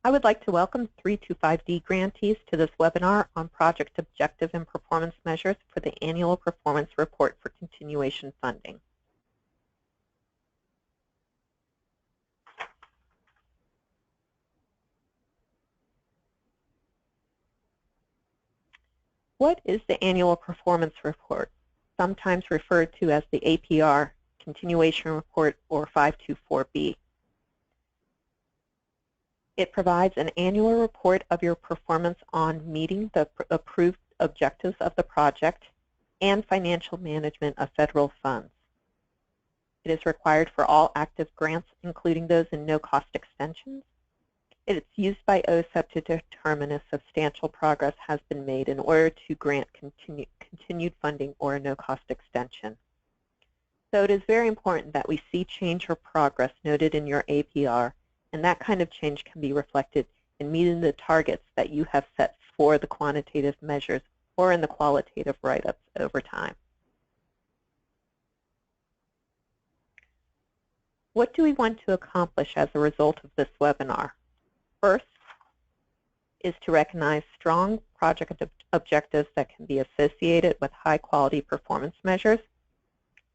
I would like to welcome 325D grantees to this webinar on project objective and performance measures for the annual performance report for continuation funding. What is the annual performance report, sometimes referred to as the APR, continuation report, or 524B? It provides an annual report of your performance on meeting the approved objectives of the project and financial management of federal funds. It is required for all active grants, including those in no-cost extensions. It is used by OSEP to determine if substantial progress has been made in order to grant continued funding or a no-cost extension. So it is very important that we see change or progress noted in your APR, and that kind of change can be reflected in meeting the targets that you have set for the quantitative measures or in the qualitative write-ups over time. What do we want to accomplish as a result of this webinar? First is to recognize strong project objectives that can be associated with high-quality performance measures.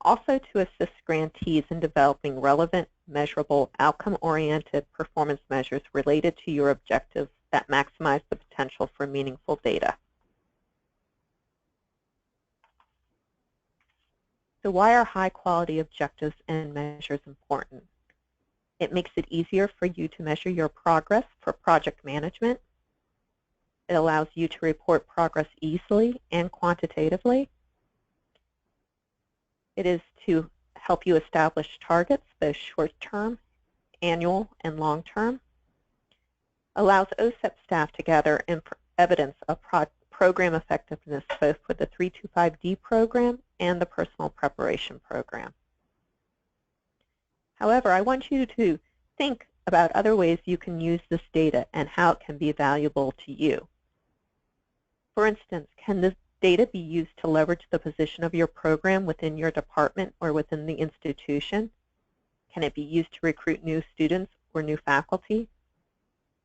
Also to assist grantees in developing relevant, measurable, outcome-oriented performance measures related to your objectives that maximize the potential for meaningful data. So why are high-quality objectives and measures important? It makes it easier for you to measure your progress for project management. It allows you to report progress easily and quantitatively. It is to help you establish targets, both short-term, annual, and long-term. Allows OSEP staff to gather evidence of program effectiveness both for the 325D program and the personal preparation program. However, I want you to think about other ways you can use this data and how it can be valuable to you. For instance, can this data be used to leverage the position of your program within your department or within the institution? Can it be used to recruit new students or new faculty?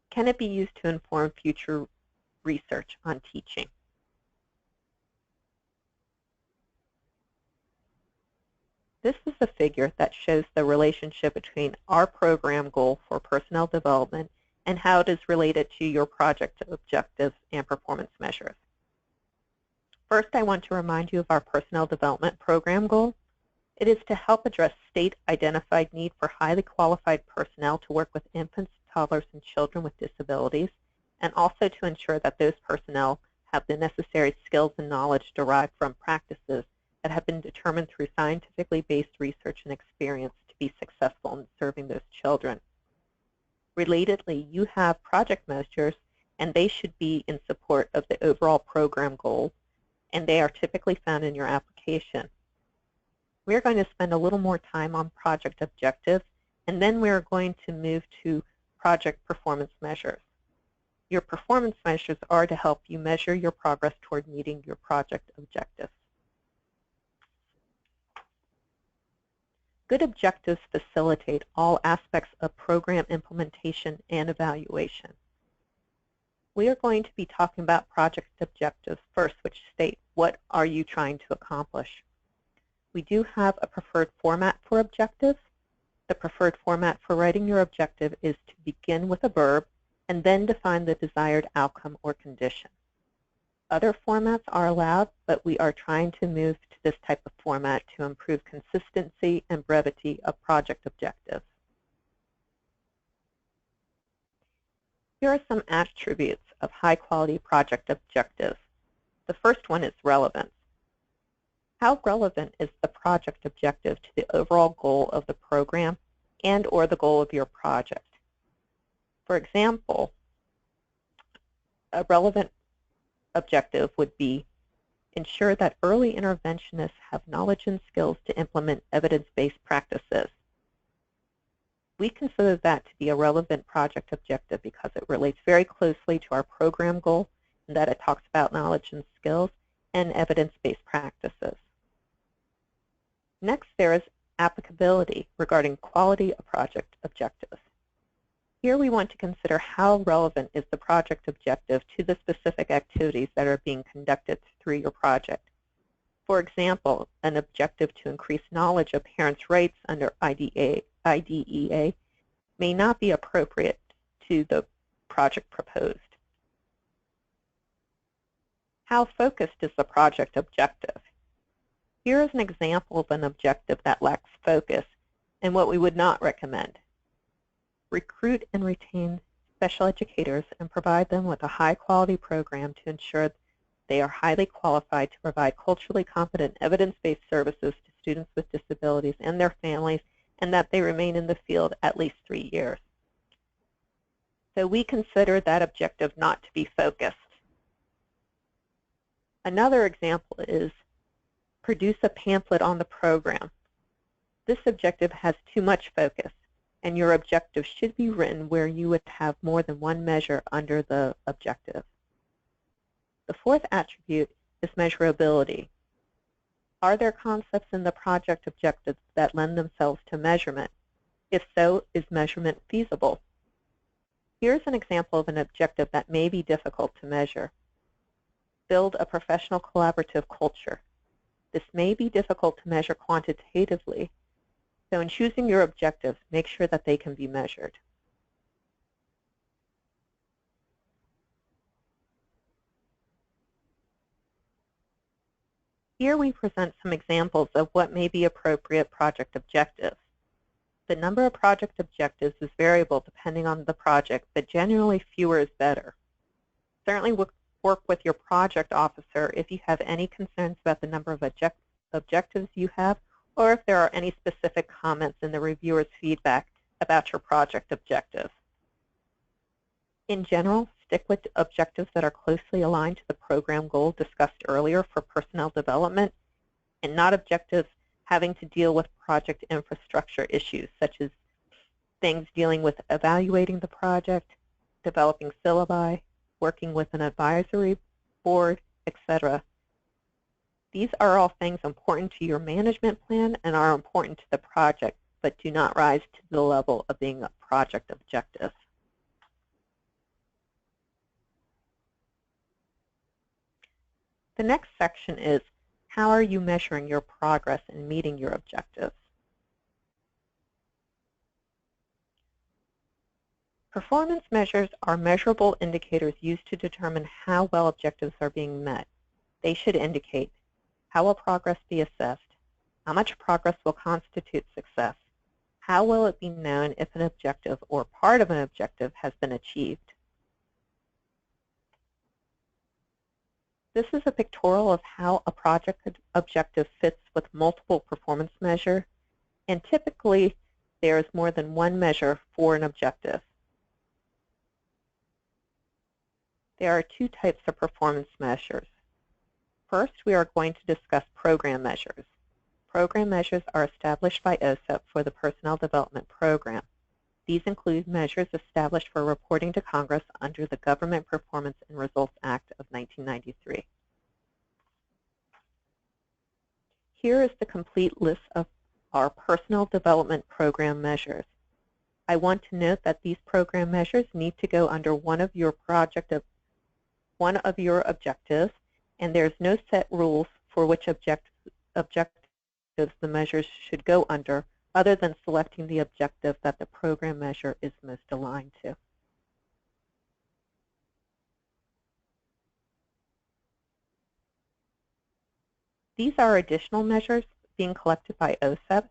Can it be used to inform future research on teaching? This is a figure that shows the relationship between our program goal for personnel development and how it is related to your project objectives and performance measures. First, I want to remind you of our personnel development program goal. It is to help address state-identified need for highly qualified personnel to work with infants, toddlers, and children with disabilities, and also to ensure that those personnel have the necessary skills and knowledge derived from practices that have been determined through scientifically based research and experience to be successful in serving those children. Relatedly, you have project measures, and they should be in support of the overall program goal, and they are typically found in your application. We're going to spend a little more time on project objectives, and then we're going to move to project performance measures. Your performance measures are to help you measure your progress toward meeting your project objectives. Good objectives facilitate all aspects of program implementation and evaluation. We are going to be talking about project objectives first, which state what are you trying to accomplish. We do have a preferred format for objectives. The preferred format for writing your objective is to begin with a verb and then define the desired outcome or condition. Other formats are allowed, but we are trying to move to this type of format to improve consistency and brevity of project objectives. Here are some attributes of high-quality project objectives. The first one is relevance. How relevant is the project objective to the overall goal of the program and or the goal of your project? For example, a relevant objective would be ensure that early interventionists have knowledge and skills to implement evidence-based practices. We consider that to be a relevant project objective because it relates very closely to our program goal and that it talks about knowledge and skills and evidence-based practices. Next, there is applicability regarding quality of project objectives. Here we want to consider how relevant is the project objective to the specific activities that are being conducted through your project. For example, an objective to increase knowledge of parents' rights under IDEA may not be appropriate to the project proposed. How focused is the project objective? Here is an example of an objective that lacks focus and what we would not recommend. Recruit and retain special educators and provide them with a high-quality program to ensure they are highly qualified to provide culturally competent, evidence-based services to students with disabilities and their families, and that they remain in the field at least 3 years. So we consider that objective not to be focused. Another example is produce a pamphlet on the program. This objective has too much focus, and your objective should be written where you would have more than one measure under the objective. The fourth attribute is measurability. Are there concepts in the project objectives that lend themselves to measurement? If so, is measurement feasible? Here's an example of an objective that may be difficult to measure. Build a professional collaborative culture. This may be difficult to measure quantitatively, so in choosing your objectives, make sure that they can be measured. Here we present some examples of what may be appropriate project objectives. The number of project objectives is variable depending on the project, but generally fewer is better. Certainly work with your project officer if you have any concerns about the number of objectives you have, or if there are any specific comments in the reviewer's feedback about your project objectives. In general, stick with objectives that are closely aligned to the program goal discussed earlier for personnel development, and not objectives having to deal with project infrastructure issues, such as things dealing with evaluating the project, developing syllabi, working with an advisory board, etc. These are all things important to your management plan and are important to the project, but do not rise to the level of being a project objective. The next section is, how are you measuring your progress in meeting your objectives? Performance measures are measurable indicators used to determine how well objectives are being met. They should indicate how will progress be assessed, how much progress will constitute success, how will it be known if an objective or part of an objective has been achieved. This is a pictorial of how a project objective fits with multiple performance measures, and typically there is more than one measure for an objective. There are two types of performance measures. First, we are going to discuss program measures. Program measures are established by OSEP for the Personnel Development Program. These include measures established for reporting to Congress under the Government Performance and Results Act of 1993. Here is the complete list of our Personnel Development Program measures. I want to note that these program measures need to go under one of your objectives, and there's no set rules for which objectives the measures should go under, other than selecting the objective that the program measure is most aligned to. These are additional measures being collected by OSEP.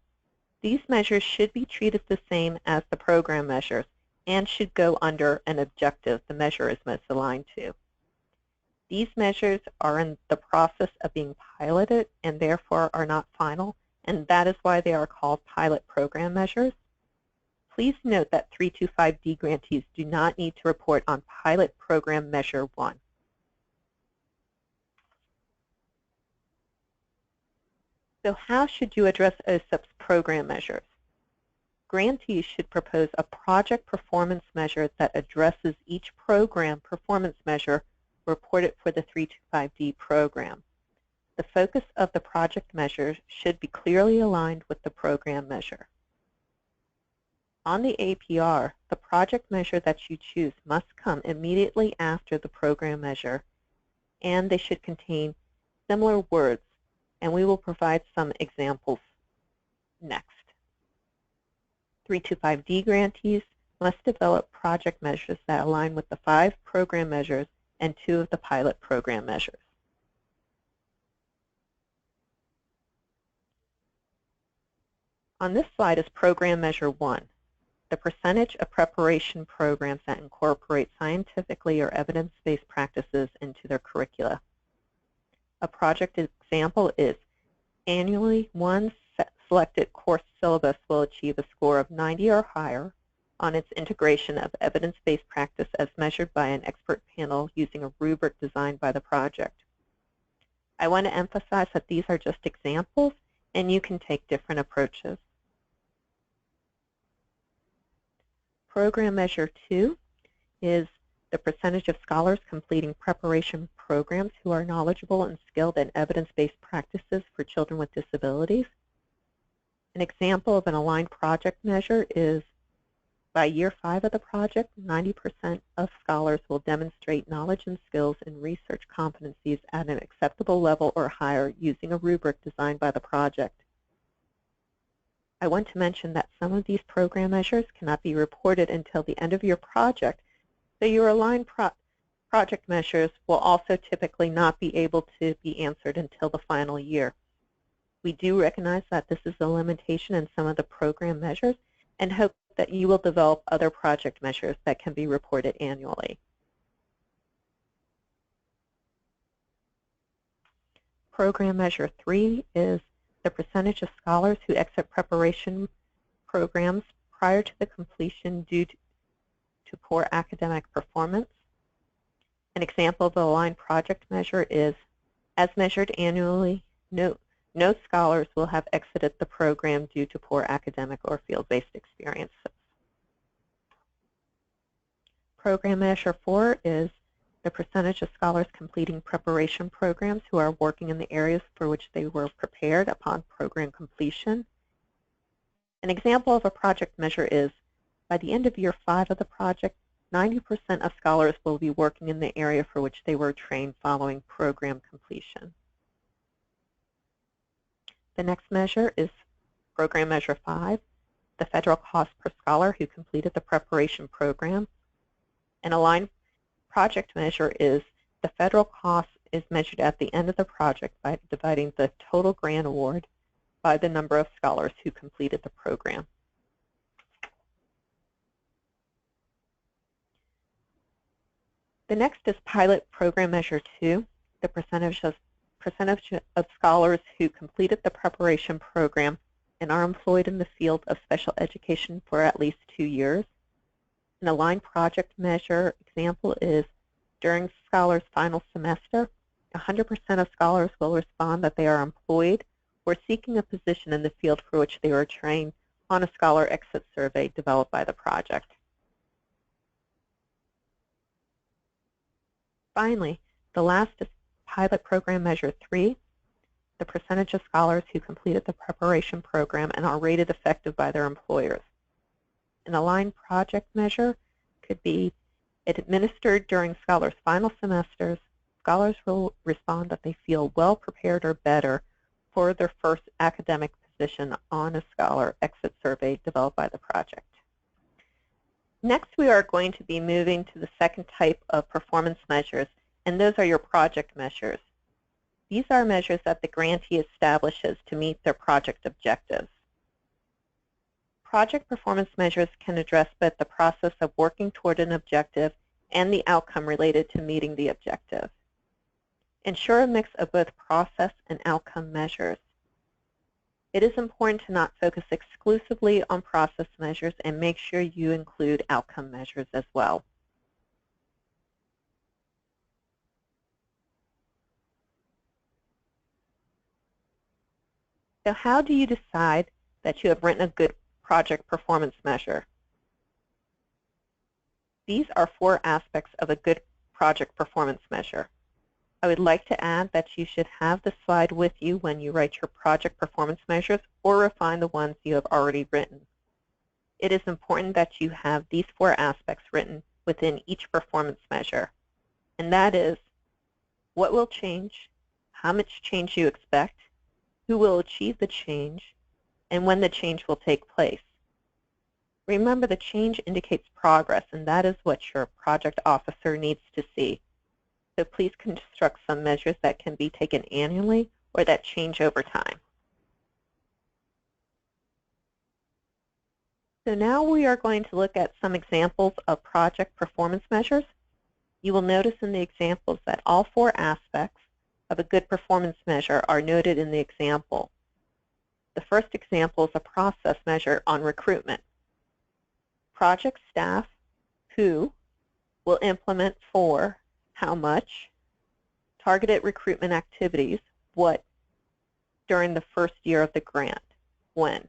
These measures should be treated the same as the program measures and should go under an objective the measure is most aligned to. These measures are in the process of being piloted and therefore are not final, and that is why they are called pilot program measures. Please note that 325D grantees do not need to report on pilot program measure 1. So how should you address OSEP's program measures? Grantees should propose a project performance measure that addresses each program performance measure reported for the 325D program. The focus of the project measure should be clearly aligned with the program measure. On the APR, the project measure that you choose must come immediately after the program measure, and they should contain similar words, and we will provide some examples next. 325D grantees must develop project measures that align with the 5 program measures and 2 of the pilot program measures. On this slide is Program Measure 1, the percentage of preparation programs that incorporate scientifically or evidence-based practices into their curricula. A project example is annually one selected course syllabus will achieve a score of 90 or higher on its integration of evidence-based practice as measured by an expert panel using a rubric designed by the project. I want to emphasize that these are just examples, and you can take different approaches. Program Measure 2 is the percentage of scholars completing preparation programs who are knowledgeable and skilled in evidence-based practices for children with disabilities. An example of an aligned project measure is by year 5 of the project, 90% of scholars will demonstrate knowledge and skills in research competencies at an acceptable level or higher using a rubric designed by the project. I want to mention that some of these program measures cannot be reported until the end of your project, so your aligned project measures will also typically not be able to be answered until the final year. We do recognize that this is a limitation in some of the program measures and hope that you will develop other project measures that can be reported annually. Program Measure 3 is the percentage of scholars who exit preparation programs prior to the completion due to poor academic performance. An example of the aligned project measure is, as measured annually, no scholars will have exited the program due to poor academic or field-based experiences. Program Measure 4 is the percentage of scholars completing preparation programs who are working in the areas for which they were prepared upon program completion. An example of a project measure is, by the end of year 5 of the project, 90% of scholars will be working in the area for which they were trained following program completion. The next measure is Program Measure 5, the federal cost per scholar who completed the preparation program. An aligned project measure is the federal cost is measured at the end of the project by dividing the total grant award by the number of scholars who completed the program. The next is Pilot Program Measure 2, the percentage of scholars who completed the preparation program and are employed in the field of special education for at least 2 years. An aligned project measure example is during scholars' final semester, 100% of scholars will respond that they are employed or seeking a position in the field for which they were trained on a scholar exit survey developed by the project. Finally, the last is Pilot Program Measure 3, the percentage of scholars who completed the preparation program and are rated effective by their employers. An aligned project measure could be administered during scholars' final semesters. Scholars will respond that they feel well prepared or better for their first academic position on a scholar exit survey developed by the project. Next, we are going to be moving to the second type of performance measures, and those are your project measures. These are measures that the grantee establishes to meet their project objectives. Project performance measures can address both the process of working toward an objective and the outcome related to meeting the objective. Ensure a mix of both process and outcome measures. It is important to not focus exclusively on process measures and make sure you include outcome measures as well. So how do you decide that you have written a good project performance measure? These are 4 aspects of a good project performance measure. I would like to add that you should have the slide with you when you write your project performance measures or refine the ones you have already written. it is important that you have these 4 aspects written within each performance measure. And that is, what will change, how much change you expect, who will achieve the change, and when the change will take place. Remember, the change indicates progress, and that is what your project officer needs to see. So please construct some measures that can be taken annually or that change over time. So now we are going to look at some examples of project performance measures. You will notice in the examples that all 4 aspects of a good performance measure are noted in the example. The first example is a process measure on recruitment. Project staff, who, will implement for, how much, targeted recruitment activities, what, during the first year of the grant, when.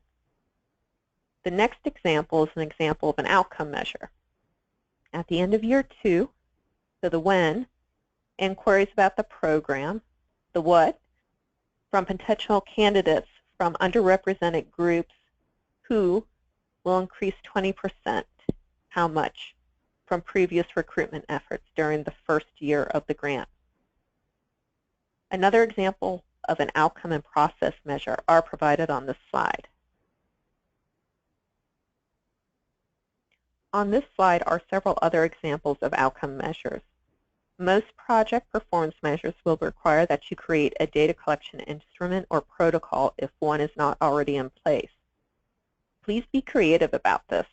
The next example is an example of an outcome measure. At the end of year 2, so the when, inquiries about the program, the what, from potential candidates from underrepresented groups, who will increase 20%, how much, from previous recruitment efforts during the first year of the grant. Another example of an outcome and process measure are provided on this slide. On this slide are several other examples of outcome measures. Most project performance measures will require that you create a data collection instrument or protocol if one is not already in place. Please be creative about this.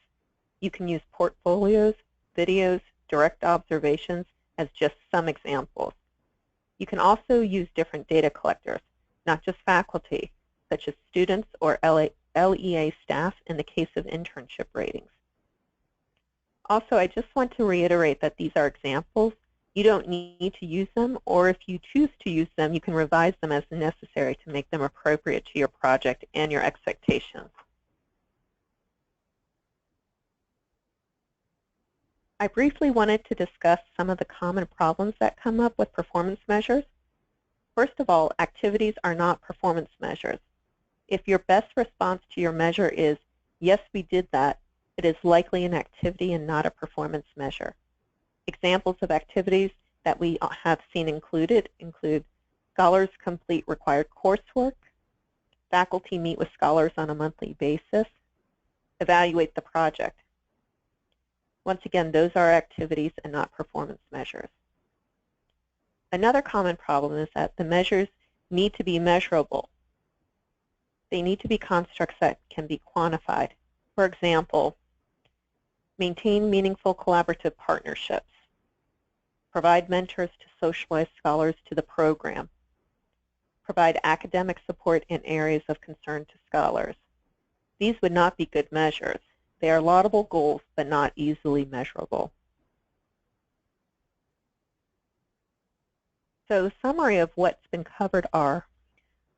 You can use portfolios, videos, direct observations as just some examples. You can also use different data collectors, not just faculty, such as students or LEA staff in the case of internship ratings. Also, I just want to reiterate that these are examples. You don't need to use them, or if you choose to use them, you can revise them as necessary to make them appropriate to your project and your expectations. I briefly wanted to discuss some of the common problems that come up with performance measures. First of all, activities are not performance measures. If your best response to your measure is, yes, we did that, it is likely an activity and not a performance measure. Examples of activities that we have seen include scholars complete required coursework, faculty meet with scholars on a monthly basis, evaluate the project. Once again, those are activities and not performance measures. Another common problem is that the measures need to be measurable. They need to be constructs that can be quantified. For example, maintain meaningful collaborative partnerships, provide mentors to socialize scholars to the program, provide academic support in areas of concern to scholars. These would not be good measures. They are laudable goals, but not easily measurable. So the summary of what's been covered are,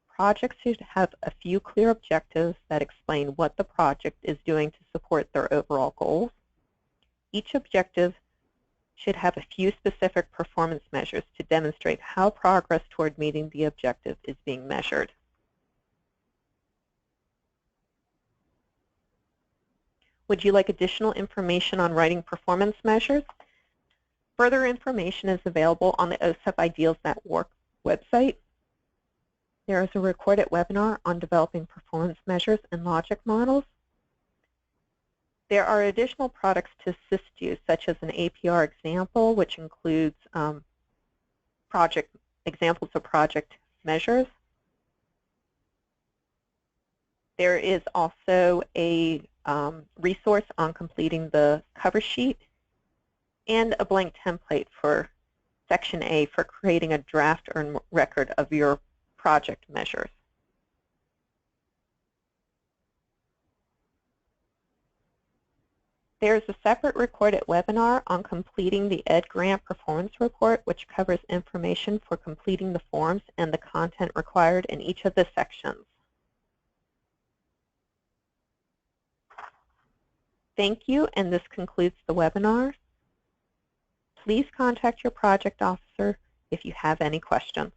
projects should have a few clear objectives that explain what the project is doing to support their overall goals. Each objective should have a few specific performance measures to demonstrate how progress toward meeting the objective is being measured. Would you like additional information on writing performance measures? Further information is available on the OSEP Ideals.org website. There is a recorded webinar on developing performance measures and logic models. There are additional products to assist you, such as an APR example, which includes examples of project measures. There is also a resource on completing the cover sheet and a blank template for Section A for creating a draft or record of your project measures. There is a separate recorded webinar on completing the Ed Grant Performance Report, which covers information for completing the forms and the content required in each of the sections. Thank you, and this concludes the webinar. Please contact your project officer if you have any questions.